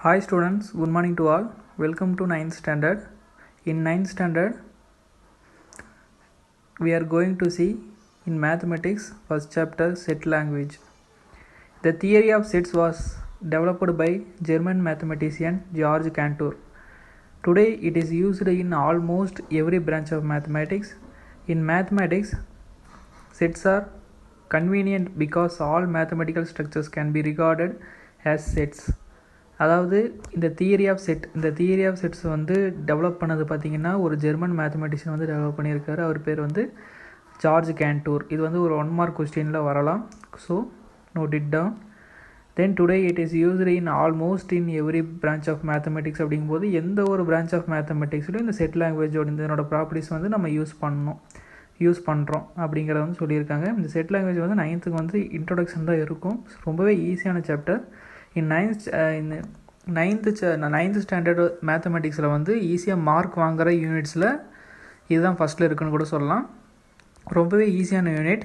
Hi students, good morning to all. Welcome to 9th standard. In 9th standard, we are going to see in mathematics first chapter set language. The theory of sets was developed by German mathematician Georg Cantor. Today it is used in almost every branch of mathematics. In mathematics, sets are convenient because all mathematical structures can be regarded as sets. அதாவது இந்த theory of sets வந்து develop பண்ணது பார்த்திங்கன்னா ஒரு German mathematician வந்து develop பண்ணியிருக்காரு. அவர் பேர் வந்து ஜார்ஜ் கேன்டூர். இது வந்து ஒரு 1 மார்க் கொஸ்டினில் வரலாம். So note it down. Then today it is used in almost in every branch of mathematics. அப்படிங்கும்போது எந்த ஒரு பிரான்ச் ஆஃப் மேத்தமெட்டிக்ஸ்லையும் இந்த செட் லாங்குவேஜோட இதனோட ப்ராப்பர்ட்டிஸ் வந்து நம்ம யூஸ் பண்ணுறோம் அப்படிங்கிறத வந்து சொல்லியிருக்காங்க. இந்த செட் லாங்குவேஜ் வந்து 9th வந்து இன்ட்ரொடக்ஷன் தான் இருக்கும். ரொம்பவே ஈஸியான சாப்டர். நைன்த் ஸ்டாண்டர்டு மேத்தமெட்டிக்ஸில் வந்து ஈஸியாக மார்க் வாங்குகிற யூனிட்ஸில் இதுதான் ஃபஸ்ட்டில் இருக்குன்னு கூட சொல்லலாம். ரொம்பவே ஈஸியான யூனிட்.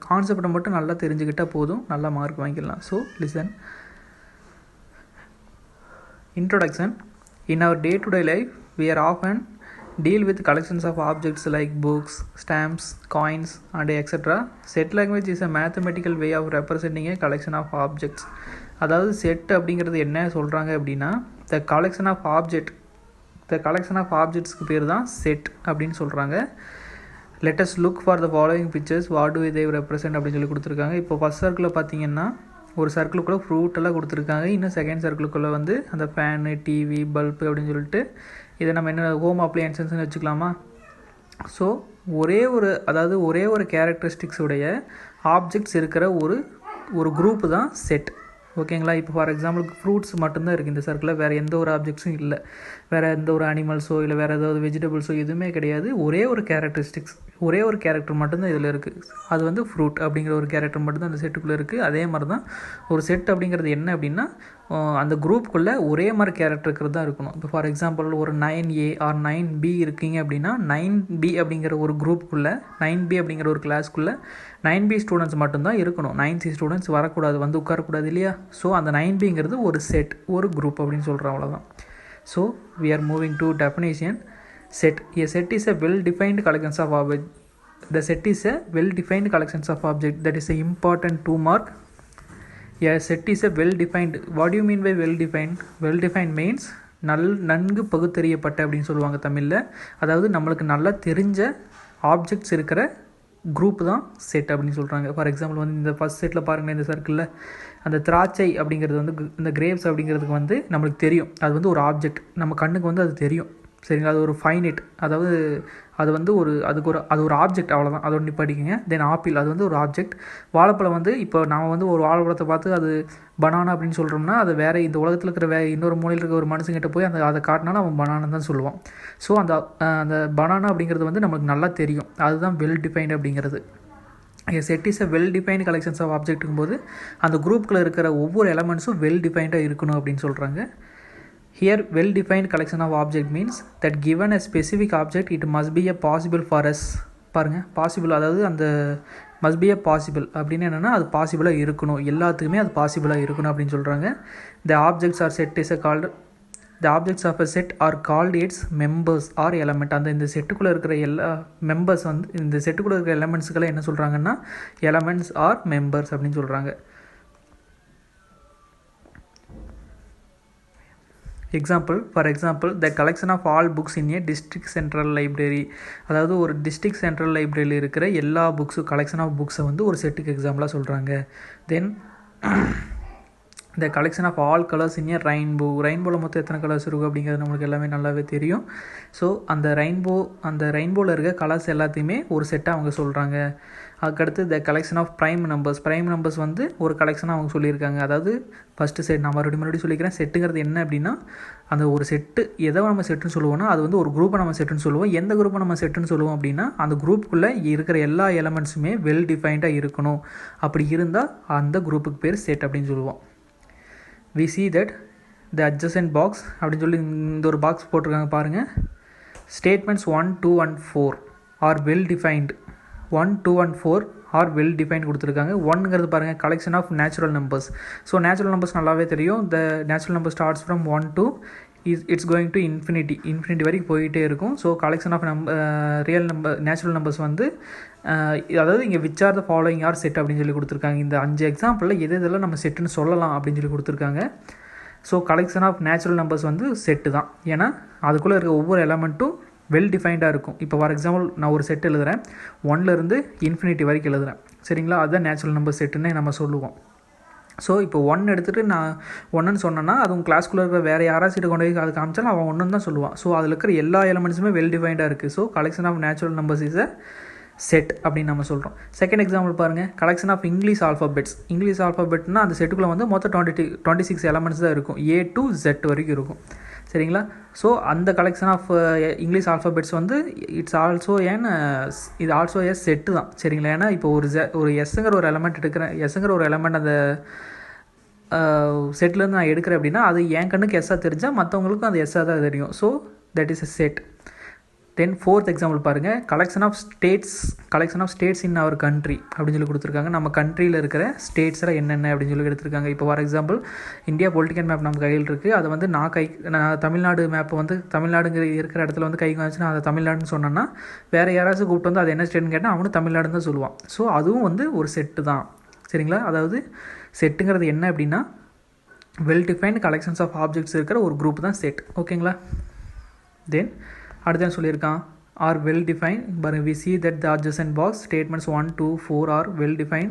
கான்செப்டை மட்டும் நல்லா தெரிஞ்சுக்கிட்டால் போதும், நல்லா மார்க் வாங்கிடலாம். So listen. Introduction. In our day-to-day life, we are often deal with collections of objects like books, stamps, coins, and etc. Set language is a mathematical way of representing a collection of objects. அதாவது set அப்படிங்கிறது என்ன சொல்கிறாங்க அப்படின்னா த collection of ஆப்ஜெக்ட்ஸ்க்கு பேர் தான் set அப்படின்னு சொல்கிறாங்க. Let us look for the following pictures what to they represent அப்படின்னு சொல்லி கொடுத்துருக்காங்க. இப்போ ஃபஸ்ட் சர்க்கிளில் பார்த்தீங்கன்னா ஒரு சர்க்கிளுக்குள்ளே ஃப்ரூட் எல்லாம் கொடுத்துருக்காங்க. இன்னும் செகண்ட் சர்க்கிளுக்குள்ளே வந்து அந்த ஃபேனு, டிவி, பல்பு அப்படின்னு சொல்லிட்டு இதை நம்ம என்ன ஹோம் அப்ளையன்சஸ்ன்னு வச்சுக்கலாமா. ஸோ ஒரே ஒரு கேரக்டரிஸ்டிக்ஸுடைய ஆப்ஜெக்ட்ஸ் இருக்கிற ஒரு குரூப்பு தான் செட். ஓகேங்களா. இப்போ ஃபார் எக்ஸாம்பிளுக்கு ஃப்ரூட்ஸ் மட்டும்தான் இருக்குது இந்த சர்க்கிளில், வேறு எந்த ஒரு ஆப்ஜெக்ட்ஸும் இல்லை. வேறு எந்த ஒரு அனிமல்ஸோ இல்லை வேறு ஏதாவது வெஜிடபிள்ஸோ எதுவுமே கிடையாது. ஒரே ஒரு கேரக்டர் மட்டும்தான் இதில் இருக்குது. அது வந்து ஃப்ரூட் அப்படிங்கிற ஒரு கேரக்டர் மட்டும்தான் அந்த செட்டுக்குள்ளே இருக்குது. அதே மாதிரி தான் ஒரு செட் அப்படிங்கிறது என்ன அப்படின்னா அந்த குரூப்புக்குள்ளே ஒரே மாதிரி கேரக்டர் இருக்கிறது தான் இருக்கணும். இப்போ ஃபார் எக்ஸாம்பிள் ஒரு 9A ஆர் 9B இருக்கீங்க அப்படின்னா 9B அப்படிங்கிற ஒரு குரூப்புக்குள்ளே 9B அப்படிங்கிற ஒரு கிளாஸ்க்குள்ளே 9B ஸ்டூடெண்ட்ஸ் மட்டும்தான் இருக்கணும். 9C ஸ்டூடெண்ட்ஸ் வரக்கூடாது, வந்து உட்காரக்கூடாது இல்லையா. ஸோ அந்த 9Bங்கிறது ஒரு செட், ஒரு குரூப் அப்படின்னு சொல்கிறோம், அவ்வளோதான். So we are moving to definition. Set. A set is a well-defined collection of objects. The set is a well-defined collection of objects. That is an important 2 mark. A set is a well-defined. What do you mean by well-defined? Well-defined means நன்கு பகுத்தறியப்பட்ட அப்படின்னு சொல்லுவாங்க தமிழில். அதாவது நம்மளுக்கு நல்லா தெரிஞ்ச objects இருக்கிற group தான் செட் அப்படின்னு சொல்கிறாங்க. ஃபார் எக்ஸாம்பிள் வந்து இந்த ஃபஸ்ட் செட்டில் பாருங்கள், இந்த சர்க்கிளில் அந்த திராட்சை அப்படிங்கிறது வந்து இந்த கிரேப்ஸ் அப்படிங்கிறதுக்கு வந்து நம்மளுக்கு தெரியும். அது வந்து ஒரு ஆப்ஜெக்ட், நம்ம கண்ணுக்கு வந்து அது தெரியும். சரிங்களா. அது ஒரு ஃபைனைட், அதாவது அது வந்து அது ஒரு ஆப்ஜெக்ட், அவ்வளோதான். அதை ஒன்று படிக்குங்க. தென் ஆப்பிள், அது வந்து ஒரு ஆப்ஜெக்ட். வாழைப்பழம் வந்து இப்போ நாம் வந்து ஒரு வாழைப்பழத்தை பார்த்து அது பனானா அப்படின்னு சொல்கிறோம்னா அது வேறு இந்த உலகத்தில் இருக்கிற இன்னொரு மூலையில் இருக்கிற ஒரு மனுஷங்கிட்ட போய் அதை காட்டினாலும் அவன் பனானா தான் சொல்லுவான். ஸோ அந்த பனானா அப்படிங்கிறது வந்து நம்மளுக்கு நல்லா தெரியும். அதுதான் வெல் டிஃபைன்டு அப்படிங்கிறது. Set is a well defined collections of ஆப்ஜெக்ட்டுங்கும் போது அந்த குரூப்பில் இருக்கிற ஒவ்வொரு எலமெண்ட்ஸும் வெல் டிஃபைன்டாக இருக்கணும் அப்படின்னு சொல்கிறாங்க. Here, well-defined collection of object means that given a specific object, it must be a possible for us. பாருங்கள், பாசிபிள், அதாவது அந்த must be a possible அப்படின்னு என்னென்னா அது பாசிபிளாக இருக்கணும், எல்லாத்துக்குமே அது பாசிபிளாக இருக்கணும் அப்படின்னு சொல்கிறாங்க. The objects of a set are called its members or element. இந்த செட்டுக்குள்ளே இருக்கிற எல்லா மெம்பர்ஸ் வந்து இந்த செட்டுக்குள்ளே இருக்கிற எலமெண்ட்ஸுக்கெல்லாம் என்ன சொல்கிறாங்கன்னா எலமெண்ட்ஸ் ஆர் மெம்பர்ஸ் அப்படின்னு சொல்கிறாங்க. For example, the collection of all books in a district central library. அதாவது ஒரு டிஸ்ட்ரிக்ட் சென்ட்ரல் லைப்ரரியில் இருக்கிற எல்லா கலெக்ஷன் ஆஃப் புக்ஸை வந்து ஒரு செட்டுக்கு எக்ஸாம்பிளாக சொல்கிறாங்க. தென் the collection of all colors in a ரெயின்போவில் மொத்தம் எத்தனை கலர்ஸ் இருக்கும் அப்படிங்கிறது நம்மளுக்கு எல்லாமே நல்லாவே தெரியும். ஸோ அந்த ரெயின்போவில் இருக்க கலர்ஸ் எல்லாத்தையுமே ஒரு செட்டாக அவங்க சொல்கிறாங்க. அதுக்கடுத்து the collection of prime numbers வந்து ஒரு கலெக்ஷனாக அவங்க சொல்லியிருக்காங்க. அதாவது ஃபஸ்ட்டு செட் நான் மறுபடியும் சொல்லிக்கிறேன். செட்டுங்கிறது என்ன அப்படின்னா அந்த ஒரு செட்டு எதை நம்ம செட்டுன்னு சொல்லுவோம்னா அது வந்து ஒரு குரூப்பை நம்ம செட்டுன்னு சொல்லுவோம். எந்த குரூப்பை நம்ம செட்டுன்னு சொல்லுவோம் அப்படின்னா அந்த குரூப்புக்குள்ளே இருக்கிற எல்லா எலமெண்ட்ஸுமே வெல் டிஃபைன்டாக இருக்கணும். அப்படி இருந்தால் அந்த குரூப்புக்கு பேர் செட் அப்படின்னு சொல்லுவோம். we see that the adjacent box அப்படின்னு சொல்லி இந்த ஒரு பாக்ஸ் போட்டிருக்காங்க பாருங்கள். statements 1, 2 and 4 are well defined. 1, 2 and 4 are well define கொடுத்துருக்காங்க. ஒன்னுங்கிறது பாருங்கள் collection of natural numbers. So natural numbers நல்லாவே தெரியும். The natural number starts from 1 to it's going to infinity வரைக்கும் போயிட்டே இருக்கும். So collection of real number natural numbers வந்து அதாவது இங்கே which are the following are set அப்படின்னு சொல்லி கொடுத்துருக்காங்க. இந்த 5 எக்ஸாம்பிளில் எது இதெல்லாம் நம்ம செட்டுன்னு சொல்லலாம் அப்படின்னு சொல்லி கொடுத்துருக்காங்க. So collection of natural numbers வந்து செட்டு தான். ஏன்னா அதுக்குள்ளே இருக்க ஒவ்வொரு எலமெண்ட்டும் வெல் டிஃபைன்டாக இருக்கும். இப்போ ஃபார் எக்ஸாம்பிள் நான் ஒரு செட் எழுதுகிறேன், 1லேருந்து இன்ஃபினிட்டி வரைக்கும் எழுதுகிறேன் சரிங்களா. அதுதான் நேச்சுரல் நம்பர் செட்டுன்னு நம்ம சொல்லுவோம். ஸோ இப்போ 1 எடுத்துகிட்டு நான் 1ன்னு சொன்னேன்னா அது உங்கள் கிளாஸ்க்குள்ளே இருக்கிற வேறு யாராச்சும் கொண்டு போய் அது காமிச்சாலும் அவன் 1ன்னு தான் சொல்லுவான். ஸோ அதில் இருக்கிற எல்லா எலமெண்ட்ஸுமே வெல் டிஃபைன்டாக இருக்குது. So collection of natural numbers is a set அப்படின்னு நம்ம சொல்கிறோம். செகண்ட் எக்ஸாம்பிள் பாருங்கள், collection of English alphabets. English ஆல்ஃபாபெட்னா அந்த செட்டுக்குள்ளே வந்து மொத்தம் 26 எலமெண்ட்ஸ் தான் இருக்கும். A to Z வரைக்கும் இருக்கும் சரிங்களா. ஸோ அந்த கலெக்ஷன் ஆஃப் இங்கிலீஷ் ஆல்ஃபாபெட்ஸ் வந்து இட்ஸ் ஆல்சோ இது ஆல்சோ செட்டு தான் சரிங்களா. ஏன்னா இப்போ ஒரு எஸ்ஸுங்கிற ஒரு எலமெண்ட் எடுக்கிறேன், எஸ்ஸுங்கிற ஒரு எலமெண்ட் அந்த செட்லேருந்து நான் எடுக்கிறேன் அப்படின்னா அது என் கண்ணுக்கு எஸ்ஸாக தெரிஞ்சால் மற்றவங்களுக்கும் அது எஸ்ஸாக தான் தெரியும். So that is a set. Then fourth example பாருங்கள், collection of states in our country அப்படின்னு சொல்லி கொடுத்துருக்காங்க. நம்ம கண்ட்ரியில் இருக்கிற ஸ்டேட்ஸில் என்னென்ன அப்படின்னு சொல்லி எடுத்துருக்காங்க. இப்போ for example India political map நம்ம கையில் இருக்குது. அதை வந்து நான் தமிழ்நாடு மேப்பை வந்து தமிழ்நாடுங்கிற இருக்கிற இடத்துல வந்து கை காமிச்சு நான் அதை தமிழ்நாடுன்னு சொன்னேன்னா வேறு யாராச்சும் கூப்பிட்டு வந்து அது என்ன ஸ்டேட்னு கேட்டால் அவனும் தமிழ்நாடுன்னு தான் சொல்லுவான். ஸோ அதுவும் வந்து ஒரு செட்டு தான் சரிங்களா. அதாவது செட்டுங்கிறது என்ன அப்படின்னா well defined collections of objects இருக்கிற ஒரு குரூப் தான் செட் ஓகேங்களா. தென் அடுத்த சொல்லியிருக்கான் are well define. But we see that the adjacent box statements 1, 2, 4 are well define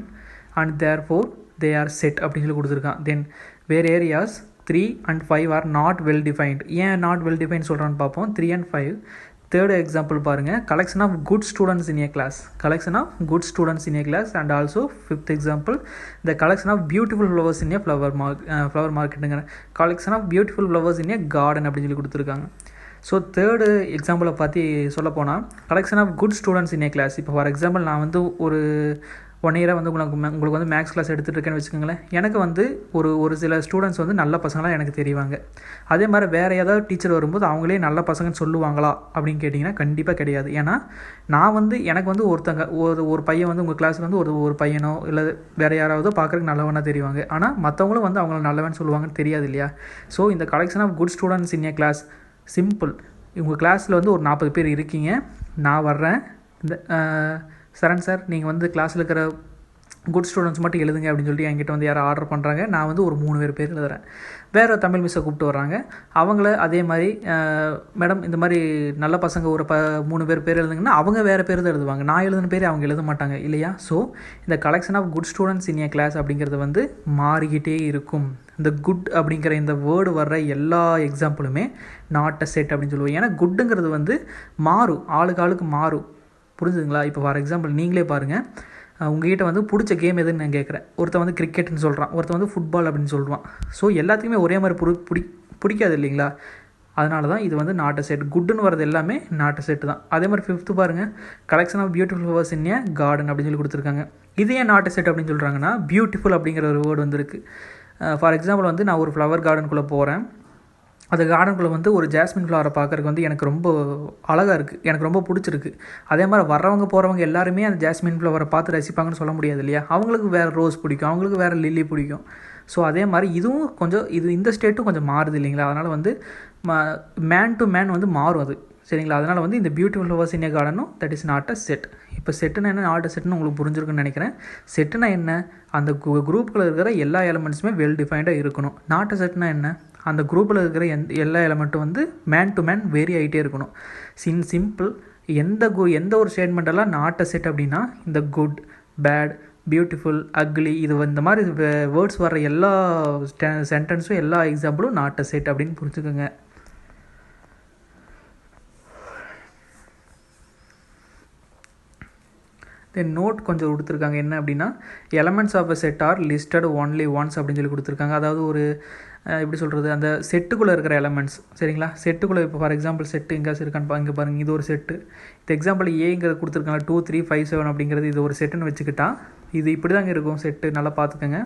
and therefore they are set அப்படின்னு சொல்லி கொடுத்துருக்கான். தென் வேறு areas 3 and 5 are not well defined. ஏன் நாட் வெல் டிஃபைன் சொல்கிறான்னு பார்ப்போம். 3 and 5. தேர்ட் எக்ஸாம்பிள் பாருங்கள், collection of good students in a class. And also fifth example the collection of beautiful flowers in a flower மார்க்கெட்டுங்கிற collection of beautiful flowers in a garden அப்படின்னு சொல்லி கொடுத்துருக்காங்க. So third எக்ஸாம்பிளை பற்றி சொல்ல போனால் collection of good students in a class. இப்போ for example நான் வந்து ஒரு 1 இயராக வந்து உங்களுக்கு வந்து மேக்ஸ் கிளாஸ் எடுத்துகிட்டு இருக்கேன்னு வச்சுக்கோங்களேன். எனக்கு வந்து ஒரு சில ஸ்டூடெண்ட்ஸ் வந்து நல்ல பசங்களாக எனக்கு தெரிவாங்க. அதே மாதிரி வேறு ஏதாவது டீச்சர் வரும்போது அவங்களே நல்ல பசங்கன்னு சொல்லுவாங்களா அப்படின்னு கேட்டிங்கன்னா கண்டிப்பாக கிடையாது. ஏன்னா நான் வந்து எனக்கு வந்து ஒரு பையன் வந்து உங்கள் கிளாஸில் வந்து ஒரு பையனோ இல்லை வேறு யாராவதோ பார்க்குறதுக்கு நல்லவனாக தெரிவாங்க. ஆனால் மற்றவங்களும் வந்து அவங்கள நல்லவன்னு சொல்லுவாங்கன்னு தெரியாது இல்லையா. ஸோ இந்த collection of good students in a class simple. உங்கள் கிளாஸில் வந்து ஒரு 40 பேர் இருக்கீங்க, நான் வர்றேன். இந்த சரண் சார் நீங்கள் வந்து கிளாஸில் இருக்கிற குட் ஸ்டூடெண்ட்ஸ் மட்டும் எழுதுங்க அப்படின்னு சொல்லிட்டு என்கிட்ட வந்து யாரும் ஆர்டர் பண்ணுறாங்க. நான் வந்து ஒரு 3 பேர் எழுதுகிறேன். வேறு தமிழ் மிஸ்ஸை கூப்பிட்டு வர்றாங்க. அவங்கள அதே மாதிரி மேடம் இந்த மாதிரி நல்ல பசங்க ஒரு 3 பேர் எழுதுங்கன்னா அவங்க வேறு பேர் தான் எழுதுவாங்க. நான் எழுதின பேர் அவங்க எழுத மாட்டாங்க இல்லையா. ஸோ இந்த collection of good students in a class அப்படிங்கிறது வந்து மாறிக்கிட்டே இருக்கும். இந்த குட் அப்படிங்கிற இந்த வேர்டு வர்ற எல்லா எக்ஸாம்பிளுமே நாட் அ செட் அப்படின்னு சொல்லுவோம். ஏன்னா குட்டுங்கிறது வந்து மாறும், ஆளுக்கு மாறும். புரிஞ்சுதுங்களா. இப்போ ஃபார் எக்ஸாம்பிள் நீங்களே பாருங்கள், உங்கள்கிட்ட வந்து பிடிச்ச கேம் எதுன்னு நான் கேட்குறேன். ஒருத்தன் வந்து கிரிக்கெட்னு சொல்கிறான், ஒருத்தன் வந்து ஃபுட்பால் அப்படின்னு சொல்லுவான். ஸோ எல்லாத்துக்குமே ஒரே மாதிரி பிடிக்காது இல்லைங்களா. அதனால தான் இது வந்து நாட் அ செட். குட்டுன்னு வரது எல்லாமே நாட் அ செட்டு தான். அதே மாதிரி 5th பாருங்கள், collection of beautiful flowers in a garden அப்படின்னு சொல்லி கொடுத்துருக்காங்க. இது ஏன் நாட் அ செட் அப்படின்னு சொல்கிறாங்கன்னா பியூட்டிஃபுல் அப்படிங்கிற ஒரு வேர்டு வந்துருக்கு. ஃபார் எக்ஸாம்பிள் வந்து நான் ஒரு ஃப்ளவர் கார்டனுக்குள்ளே போகிறேன். அந்த கார்டனுக்குள்ளே வந்து ஒரு ஜாஸ்மின் ஃப்ளவரை பார்க்குறதுக்கு வந்து எனக்கு ரொம்ப அழகாக இருக்குது, எனக்கு ரொம்ப பிடிச்சிருக்கு. அதே மாதிரி வர்றவங்க போகிறவங்க எல்லாருமே அந்த ஜாஸ்மின் ஃப்ளவரை பார்த்து ரசிப்பாங்கன்னு சொல்ல முடியாது இல்லையா. அவங்களுக்கு வேறு ரோஸ் பிடிக்கும், அவங்களுக்கு வேறு லில்லி பிடிக்கும். ஸோ அதே மாதிரி இதுவும் கொஞ்சம் இந்த ஸ்டேட்டும் கொஞ்சம் மாறுது இல்லைங்களா. அதனால் வந்து மேன் டு மேன் வந்து மாறும் அது சரிங்களா. அதனால் வந்து இந்த பியூட்டிஃபுல் ஃப்ளவர்ஸ் இன் ஏ கார்டனும் that is not a set. இப்போ செட்டுனா என்ன, நாட் அ செட்னு உங்களுக்கு புரிஞ்சிருக்குன்னு நினைக்கிறேன். செட்டுனா என்ன, அந்த குரூப்பில் இருக்கிற எல்லா எலமெண்ட்ஸுமே வெல் டிஃபைன்டாக இருக்கணும். நாட் அ செட்னா என்ன, அந்த குரூப்பில் இருக்கிற எல்லா எலமெண்ட்டும் வந்து மேன் டு மேன் வேரி ஆகிட்டே இருக்கணும். சிம்பிள். எந்த ஒரு ஸ்டேட்மெண்ட்டெல்லாம் நாட் அ செட் அப்படின்னா இந்த குட், பேட், பியூட்டிஃபுல், அக்லி இது இந்த மாதிரி வேர்ட்ஸ் வர்ற எல்லா சென்டென்ஸும் எல்லா எக்ஸாம்பிளும் நாட் அ செட் அப்படின்னு புரிஞ்சுக்கோங்க. தென் நோட் கொஞ்சம் கொடுத்துருக்காங்க. என்ன அப்படின்னா elements of a set are listed only once அப்படின்னு சொல்லி கொடுத்துருக்காங்க. அதாவது ஒரு எப்படி சொல்கிறது, அந்த செட்டுக்குள்ளே இருக்கிற எலமெண்ட்ஸ் சரிங்களா. செட்டுக்குள்ளே இப்போ ஃபார் எக்ஸாம்பிள் செட்டு எங்கேயாச்சும் இருக்கான்னு இங்கே பாருங்கள், இது ஒரு செட்டு. இந்த எக்ஸாம்பிள் ஏங்கிறது கொடுத்துருக்காங்க 2, 3, 5, 7 அப்படிங்கிறது இது ஒரு செட்டுன்னு வச்சுக்கிட்டா இது இப்படி தாங்க இருக்கும் செட்டு. நல்லா பார்த்துக்கோங்க.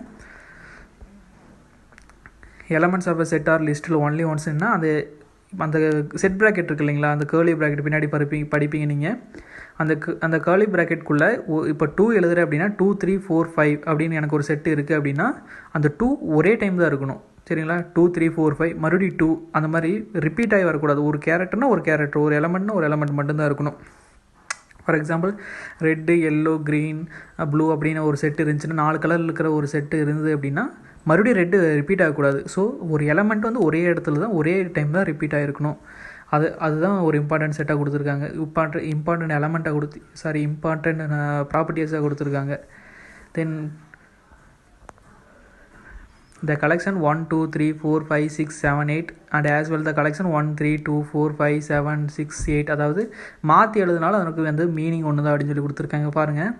Elements of a set are லிஸ்டில் ஒன்லி ஒன்ஸ்னா அந்த செட் ப்ராக்கெட் இருக்குது இல்லைங்களா, அந்த கேர்லி ப்ராக்கெட் பின்னாடி படிப்பீங்க நீங்கள். அந்த கர்லி ப்ராக்கெட்குள்ளே இப்போ 2 எழுதுகிறேன் அப்படின்னா 2 3 4 5 அப்படின்னு எனக்கு ஒரு செட்டு இருக்குது அப்படின்னா அந்த 2 ஒரே டைம் தான் இருக்கணும். சரிங்களா? 2 3 4 5 மறுபடியும் 2 அந்த மாதிரி ரிப்பீட் ஆகி வரக்கூடாது. ஒரு கேரக்டர்னா ஒரு கேரக்டர், ஒரு எலமெண்ட்னா ஒரு எலமெண்ட் மட்டும்தான் இருக்கணும். For example red, yellow, green, blue அப்படின்னு ஒரு செட்டு இருந்துச்சுன்னா 4 கலரில் இருக்கிற ஒரு செட்டு இருந்தது அப்படின்னா மறுபடியும் ரெட்டு ரிப்பீட் ஆகக்கூடாது. ஸோ ஒரு எலமெண்ட் வந்து ஒரே இடத்துல தான் ஒரே டைம் தான் ரிப்பீட் ஆகிருக்கணும். அதுதான் ஒரு இம்பார்ட்டன்ட் செட்டாக கொடுத்துருக்காங்க. இம்பார்ட்டன்ட் எலமெண்ட்டாக இம்பார்ட்டன்ட் ப்ராப்பர்ட்டிஸாக கொடுத்துருக்காங்க. தென் the collection 1 2 3 4 5 6 7 8 and as well the collection 1 3 2 4 5 7 6 8 அதாவது மாற்றி எழுதுனால அதுக்கு வந்து மீனிங் ஒன்று தான் அப்படின்னு சொல்லி கொடுத்துருக்காங்க. பாருங்கள்,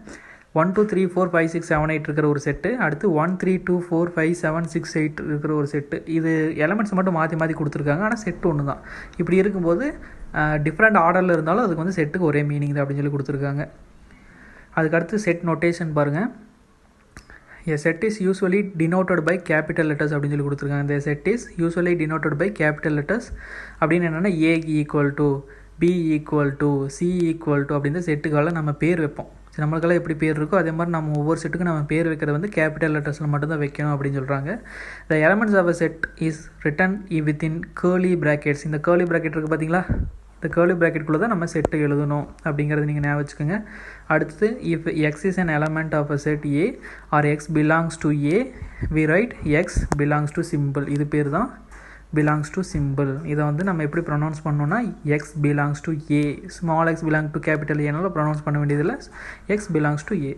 1 2 3 4 5 6 7 8 இருக்கிற ஒரு செட்டு, அடுத்து 1 3 2 4 5 7 6 8 இருக்கிற ஒரு செட்டு. இது எலமெண்ட்ஸ் மட்டும் மாற்றி கொடுத்துருக்காங்க, ஆனால் செட்டு ஒன்று தான். இப்படி இருக்கும்போது டிஃப்ரெண்ட் ஆர்டரில் இருந்தாலும் அதுக்கு வந்து செட்டுக்கு ஒரே மீனிங் தான் அப்படின்னு சொல்லி கொடுத்துருக்காங்க. அதுக்கடுத்து செட் நோட்டேஷன் பாருங்கள். A set is usually denoted by capital letters அப்படின்னு சொல்லி கொடுத்துருக்காங்க. இந்த set is usually denoted by capital letters அப்படின்னு என்னென்னா A equal to, B equal to, C equal to அப்படின்னு செட்டுக்கெல்லாம் நம்ம பேர் வைப்போம். நம்மளுக்கெல்லாம் எப்படி பேர் இருக்கோ அதே மாதிரி நம்ம ஒவ்வொரு செட்டுக்கும் நம்ம பேர் வைக்கிறது வந்து கேபிட்டல் லெட்டர்ஸில் மட்டும்தான் வைக்கணும் அப்படின்னு சொல்கிறாங்க. The elements of a set is written within curly brackets. இந்த curly bracket இருக்குது பார்த்தீங்களா? இந்த curly bracketக்குள்ளே தான் நம்ம செட்டு எழுதணும் அப்படிங்கிறது நீங்கள் ஞாபகம் வச்சுக்கோங்க. அடுத்து if x is an element of a set A or x belongs to A, we write x belongs to symbol. இது பேர் தான் belongs to symbol. இதை வந்து நம்ம எப்படி ப்ரொனவுன்ஸ் பண்ணோன்னா x belongs to A, small x belong to capital A pronounce பண்ண வேண்டியதில்லை, x belongs to A.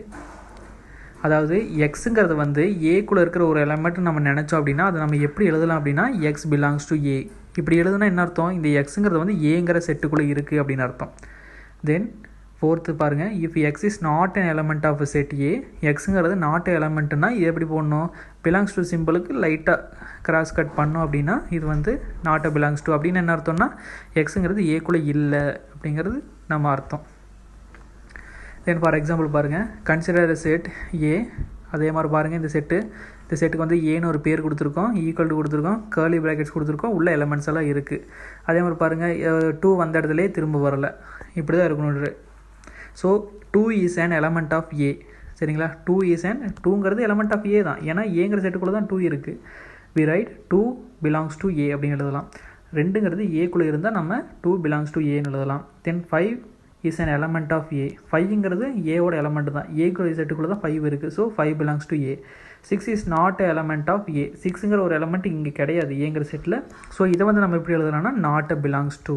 அதாவது எக்ஸுங்கிறது வந்து ஏக்குள்ளே இருக்கிற ஒரு எலமெண்ட் நம்ம நினச்சோம் அப்படின்னா அதை நம்ம எப்படி எழுதலாம் அப்படின்னா x belongs to A. இப்படி எழுதுனா என்ன அர்த்தம்? இந்த எக்ஸுங்கிறது வந்து ஏங்கிற செட்டுக்குள்ளே இருக்குது அப்படின்னு அர்த்தம். தென் ஃபோர்த்து பாருங்கள், if x is not an element of set A, எக்ஸுங்கிறது நாட் எலமெண்ட்டுனா இது எப்படி போடணும்? பிலாங்ஸ் டு சிம்பிளுக்கு லைட்டாக கிராஸ் கட் பண்ணோம் அப்படின்னா இது வந்து நாட் அ பிலாங்ஸ் டு அப்படின்னு என்ன அர்த்தம்னா எக்ஸுங்கிறது ஏக்குள்ளே இல்லை அப்படிங்கிறது நம்ம அர்த்தம். தென் ஃபார் எக்ஸாம்பிள் பாருங்கள், கன்சிடர் அ செட் ஏ. அதே மாதிரி பாருங்கள், இந்த செட்டுக்கு வந்து ஏன்னு ஒரு பேர் கொடுத்துருக்கோம், ஈக்குவல் டு கொடுத்துருக்கோம், கர்லி ப்ராக்கெட்ஸ் கொடுத்துருக்கோம், உள்ள எலமெண்ட்ஸ் எல்லாம் இருக்குது. அதே மாதிரி பாருங்கள், 2 வந்த இடத்துலேயே திரும்ப வரலை, இப்படி தான் இருக்கணும். So 2 is an element of A. சரிங்களா? 2ங்கிறது எலமெண்ட் ஆஃப் ஏ தான், ஏன்னா ஏங்கிற செட்டுக்குள்ளே தான் 2 இருக்குது. we write 2 belongs to A அப்படின்னு எழுதலாம். 2ங்கிறது ஏக்குள்ளே இருந்தால் நம்ம 2 belongs to Aன்னு எழுதலாம். Then 5 is an element of A. 5ங்கிறது ஏவோட எலமெண்ட் தான், ஏக்குள்ள செட்டுக்குள்ளே தான் 5 இருக்குது. So 5 belongs to A. 6 is not a element of A. 6ங்கிற ஒரு எலமெண்ட் இங்கே கிடையாது ஏங்கிற செட்டில். ஸோ இதை வந்து நம்ம எப்படி எழுதலாம்னா நாட் அ பிலாங்ஸ் டு.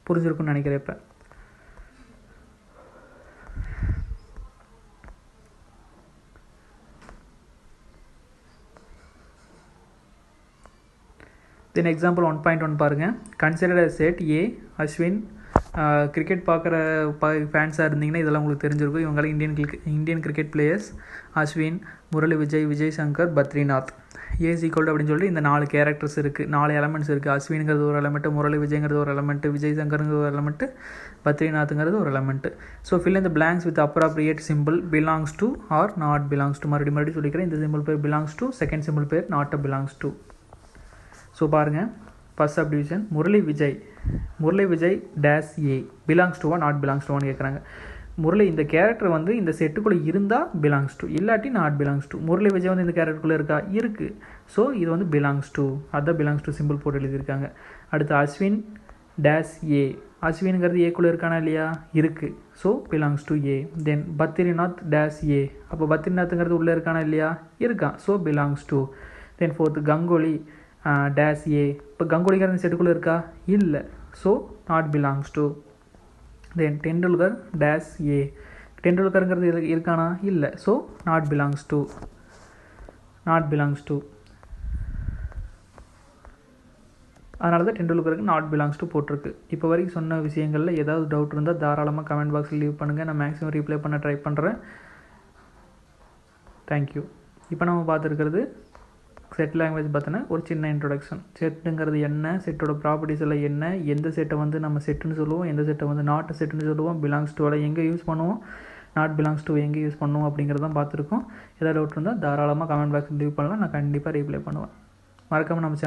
புரிஞ்சிருக்குன்னு நினைக்கிறேன். இப்போ தென் எக்ஸாம்பிள் 1.1 பாருங்கள். Consider a set A. Ashwin, cricket பார்க்குற ஃபேன்ஸாக இருந்தீங்கன்னா இதெல்லாம் உங்களுக்கு தெரிஞ்சிருக்கும். இவங்களாம் Indian cricket players. Ashwin, Murali Vijay, Vijay Shankar, Badrinath. A's equal அப்படின்னு சொல்லி இந்த 4 கேரக்டர்ஸ் இருக்குது, 4 எலமெண்ட்ஸ் இருக்குது. அஸ்வின்ங்கிறது ஒரு எலமெண்ட்டு, முரளி விஜய்ங்கிறது ஒரு எலமெண்ட்டு, விஜய் சங்கருங்கிறது ஒரு எலமெண்ட்டு, பத்ரிநாத்ங்கிறது ஒரு எலமெண்ட்டு. ஸோ ஃபில் இந்த blanks with appropriate symbol belongs to or not belongs to. மறுபடியும் சொல்லிக்கிறேன், இந்த சிம்பிள் பேர் பிலாங்ஸ் டு, செகண்ட் சிம்பிள் பேர் not a belongs to. So பாருங்கள், first subdivision Murali Vijay dash A belongs டுவா நாட் பிலாங்ஸ் டுவான்னு கேட்குறாங்க. முரளி இந்த கேரக்டர் வந்து இந்த செட்டுக்குள்ளே இருந்தால் பிலாங்ஸ் டு, இல்லாட்டி not belongs to. Murali Vijay வந்து இந்த கேரக்டருக்குள்ளே இருக்கா? இருக்குது. ஸோ இது வந்து பிலாங்ஸ் டு, அதுதான் பிலாங்ஸ் டு சிம்பிள் போட்டு எழுதியிருக்காங்க. அடுத்து அஸ்வின் டேஸ் ஏ. அஸ்வின்ங்கிறது ஏக்குள்ளே இருக்கானா இல்லையா? இருக்குது. So belongs to A. Then Badrinath dash A. அப்போ பத்ரிநாத்ங்கிறது உள்ளே இருக்கானா இல்லையா? இருக்கான். So belongs to. Then fourth Ganguly dash A. இப்போ கங்குலிங்கிற செட்டுக்குள்ளே இருக்கா? இல்லை. So not belongs to. Then Tendulkar dash A. டெண்டுல்கருங்கிறது இருக்கானா? இல்லை. So not belongs to. அதனால தான் டெண்டுல்கருக்கு நாட் பிலாங்ஸ் டு போட்டிருக்கு. இப்போ வரைக்கும் சொன்ன விஷயங்களில் ஏதாவது டவுட் இருந்தால் தாராளமாக கமெண்ட் பாக்ஸில் லீவ் பண்ணுங்கள். நான் மேக்ஸிமம் ரீப்ளை பண்ண ட்ரை பண்ணுறேன். தேங்க்யூ. இப்போ நம்ம பார்த்துருக்கிறது செட் லாங்குவேஜ் பார்த்தோன்னா ஒரு சின்ன இன்ட்ரொடக்ஷன். செட்டுங்கிறது என்ன, செட்டோட ப்ராப்பர்ட்டிஸ் எல்லாம் என்ன, எந்த செட்டை வந்து நம்ம செட்டுன்னு சொல்லுவோம், எந்த செட்டை வந்து நாட் செட்டுன்னு சொல்லுவோம், பிலாங்ஸ் டுவில் எங்கே யூஸ் பண்ணுவோம், நாட் பிலாங்ஸ் டு எங்கே யூஸ் பண்ணுவோம் அப்படிங்கிறதான் பார்த்துருக்கோம். ஏதாவது டவுட் இருந்தால் தாராளமாக கமெண்ட் பாக்ஸில் லீவ் பண்ணலாம், நான் கண்டிப்பாக ரீப்ளை பண்ணுவேன். மறக்காமல் நம்ம